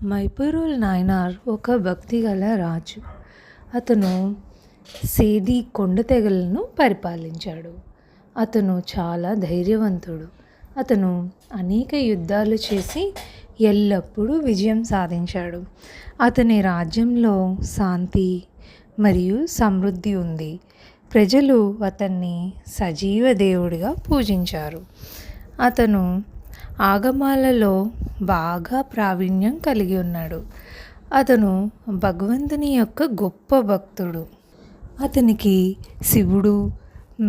మైపురుల్ నాయనార్ ఒక భక్తిగల రాజు. అతను సేది కొండ తెగలను పరిపాలించాడు. అతను చాలా ధైర్యవంతుడు. అతను అనేక యుద్ధాలు చేసి ఎల్లప్పుడూ విజయం సాధించాడు. అతని రాజ్యంలో శాంతి మరియు సమృద్ధి ఉంది. ప్రజలు అతన్ని సజీవ దేవుడిగా పూజించారు. అతను ఆగమాలలో బాగా ప్రావీణ్యం కలిగి ఉన్నాడు. అతను భగవంతుని యొక్క గొప్ప భక్తుడు. అతనికి శివుడు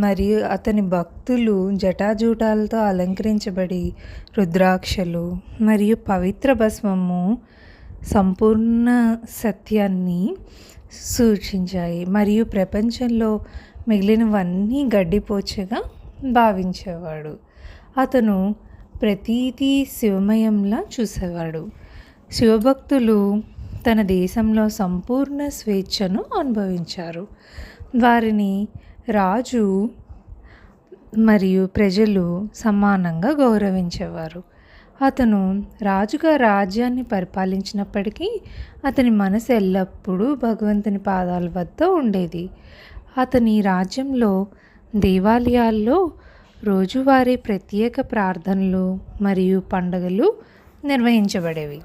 మరియు అతని భక్తులు జటాజూటాలతో అలంకరించబడి రుద్రాక్షలు మరియు పవిత్ర భస్మము సంపూర్ణ సత్యాన్ని సూచించాయి మరియు ప్రపంచంలో మిగిలినవన్నీ గడ్డిపోచగా భావించేవాడు. అతను ప్రతీదీ శివమయంలా చూసేవాడు. శివభక్తులు తన దేశంలో సంపూర్ణ స్వేచ్ఛను అనుభవించారు. వారిని రాజు మరియు ప్రజలు సమానంగా గౌరవించేవారు. అతను రాజుగా రాజ్యాన్ని పరిపాలించినప్పటికీ అతని మనసు ఎల్లప్పుడూ భగవంతుని పాదాల వద్ద ఉండేది. అతని రాజ్యంలో దేవాలయాల్లో రోజువారీ ప్రత్యేక ప్రార్థనలు మరియు పండుగలు నిర్వహించబడేవి.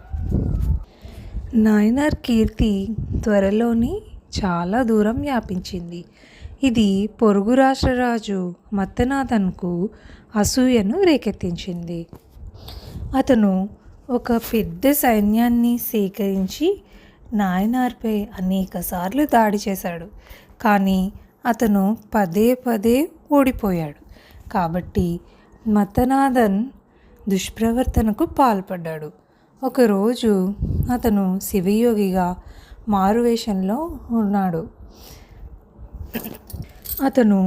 నాయనార్ కీర్తి త్వరలోనే చాలా దూరం వ్యాపించింది. ఇది పొరుగు రాష్ట్ర రాజు మత్తనాథన్కు అసూయను రేకెత్తించింది. అతను ఒక పెద్ద సైన్యాన్ని సేకరించి నాయనార్పై అనేకసార్లు దాడి చేశాడు. కానీ అతను పదే పదే ఓడిపోయాడు. కాబట్టి మత్తనాథన్ దుష్ప్రవర్తనకు పాల్పడ్డాడు. ఒకరోజు అతను శివయోగిగా మారువేషంలో ఉన్నాడు. అతను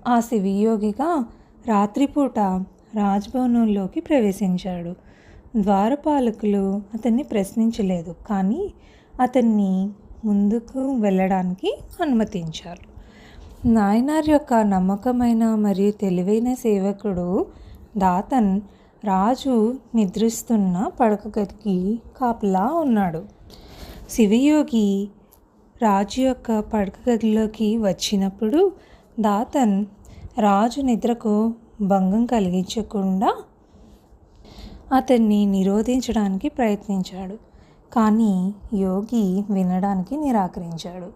ఆ శివయోగిగా రాత్రిపూట రాజ్భవనంలోకి ప్రవేశించాడు. ద్వారపాలకులు అతన్ని ప్రశ్నించలేదు, కానీ అతన్ని ముందుకు వెళ్ళడానికి అనుమతించారు. నాయనార్ యొక్క నమ్మకమైన మరియు తెలివైన సేవకుడు దాతన్ రాజు నిద్రిస్తున్న పడక గదికి కాపలా ఉన్నాడు. శివయోగి రాజు యొక్క పడక గదిలోకి వచ్చినప్పుడు దాతన్ రాజు నిద్రకు భంగం కలిగించకుండా అతన్ని నిరోధించడానికి ప్రయత్నించాడు. కానీ యోగి వినడానికి నిరాకరించాడు.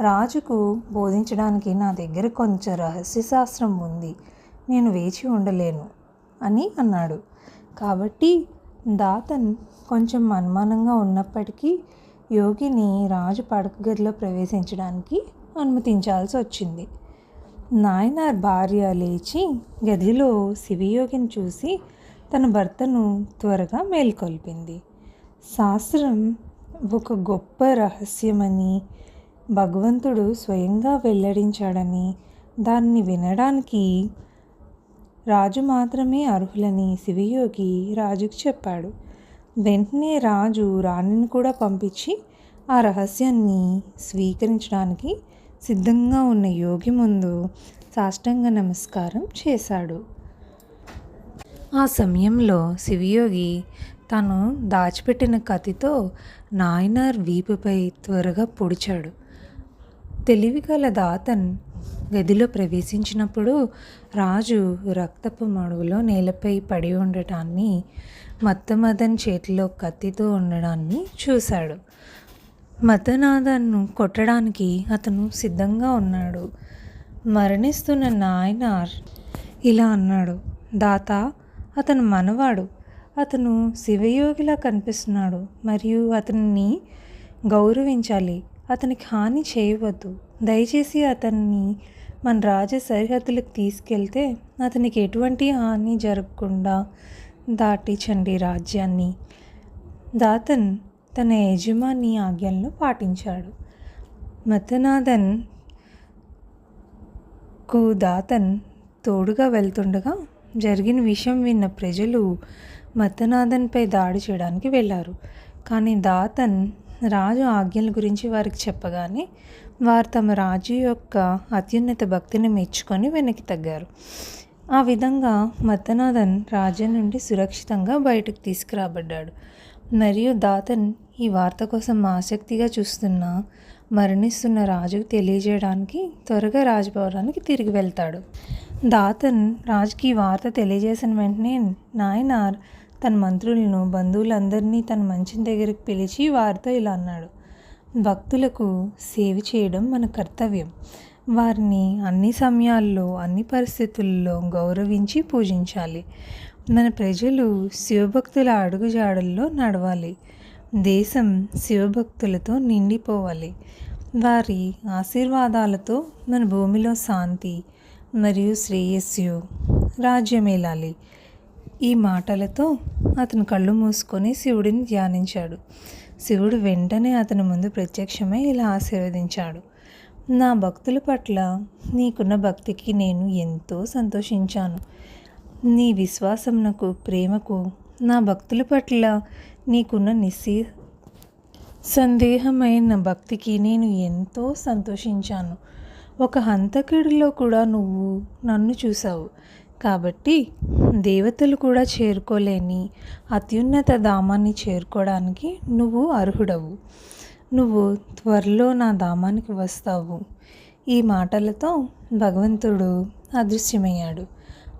రాజుకు బోధించడానికి నా దగ్గర కొంచెం రహస్యశాస్త్రం ఉంది, నేను వేచి ఉండలేను అని అన్నాడు. కాబట్టి దాతన్ కొంచెం అనుమానంగా ఉన్నప్పటికీ యోగిని రాజు పడక గదిలో ప్రవేశించడానికి అనుమతించాల్సి వచ్చింది. నాయనార్ భార్య లేచి గదిలో శివయోగిని చూసి తన భర్తను త్వరగా మేల్కొల్పింది. శాస్త్రం ఒక గొప్ప రహస్యమని, భగవంతుడు స్వయంగా వెల్లడించాడని, దాన్ని వినడానికి రాజు మాత్రమే అర్హులని శివయోగి రాజుకు చెప్పాడు. వెంటనే రాజు రాణిని కూడా పంపించి ఆ రహస్యాన్ని స్వీకరించడానికి సిద్ధంగా ఉన్న యోగి ముందు సాష్టాంగ నమస్కారం చేశాడు. ఆ సమయంలో శివయోగి తను దాచిపెట్టిన కత్తితో నాయనార్ వీపుపై త్వరగా పొడిచాడు. తెలివిగల దాతన్ గదిలో ప్రవేశించినప్పుడు రాజు రక్తపు మడుగులో నేలపై పడి ఉండటాన్ని, మత్తనాథన్ చేతిలో కత్తితో ఉండడాన్ని చూశాడు. మత్తనాథన్ను కొట్టడానికి అతను సిద్ధంగా ఉన్నాడు. మరణిస్తున్న నాయనార్ ఇలా అన్నాడు, దాత, అతను మనవాడు. అతను శివయోగిలా కనిపిస్తున్నాడు మరియు అతన్ని గౌరవించాలి. అతనికి హాని చేయవద్దు. దయచేసి అతన్ని మన రాజ సరిహద్దులకు తీసుకెళ్తే అతనికి ఎటువంటి హాని జరగకుండా దాటించండి రాజ్యాన్ని. దాతన్ తన యజమాని ఆజ్ఞలను పాటించాడు. మత్తనాథన్ కు దాతన్ తోడుగా వెళ్తుండగా జరిగిన విషయం విన్న ప్రజలు మత్తనాథన్పై దాడి చేయడానికి వెళ్ళారు. కానీ దాతన్ రాజు ఆజ్ఞల గురించి వారికి చెప్పగానే వారు తమ రాజు యొక్క అత్యున్నత భక్తిని మెచ్చుకొని వెనక్కి తగ్గారు. ఆ విధంగా మత్తనాథన్ రాజ్యం నుండి సురక్షితంగా బయటకు తీసుకురాబడ్డాడు. మరియు దాతన్ ఈ వార్త కోసం ఆసక్తిగా చూస్తున్న మరణిస్తున్న రాజుకు తెలియజేయడానికి త్వరగా రాజభవనానికి తిరిగి వెళ్తాడు. దాతన్ రాజుకి ఈ వార్త తెలియజేసిన వెంటనే నాయనార్ తన మంత్రులను, బంధువులందరినీ తన మంచం దగ్గరికి పిలిచి వారితో ఇలా అన్నాడు: భక్తులకు సేవ చేయడం మన కర్తవ్యం. వారిని అన్ని సమయాల్లో, అన్ని పరిస్థితుల్లో గౌరవించి పూజించాలి. మన ప్రజలు శివభక్తుల అడుగుజాడల్లో నడవాలి. దేశం శివభక్తులతో నిండిపోవాలి. వారి ఆశీర్వాదాలతో మన భూమిలో శాంతి మరియు శ్రేయస్సు రాజ్యమేలాలి. ఈ మాటలతో అతను కళ్ళు మూసుకొని శివుడిని ధ్యానించాడు. శివుడు వెంటనే అతని ముందు ప్రత్యక్షమై ఇలా ఆశీర్వదించాడు: నా భక్తుల పట్ల నీకున్న భక్తికి నేను ఎంతో సంతోషించాను. నీ విశ్వాసమునకు, ప్రేమకు, నా భక్తుల పట్ల నీకున్న సందేహమైన భక్తికి నేను ఎంతో సంతోషించాను. ఒక హంతకుడిలో కూడా నువ్వు నన్ను చూసావు. కాబట్టి దేవతలు కూడా చేరుకోలేని అత్యున్నత ధామాన్ని చేరుకోవడానికి నువ్వు అర్హుడవు. నువ్వు త్వరలో నా ధామానికి వస్తావు. ఈ మాటలతో భగవంతుడు అదృశ్యమయ్యాడు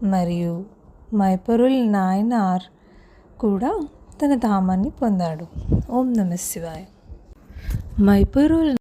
మరియు మైపరుల్ నాయనార్ కూడా తన ధామాన్ని పొందాడు. ఓం నమః శివాయ. మైపరుల్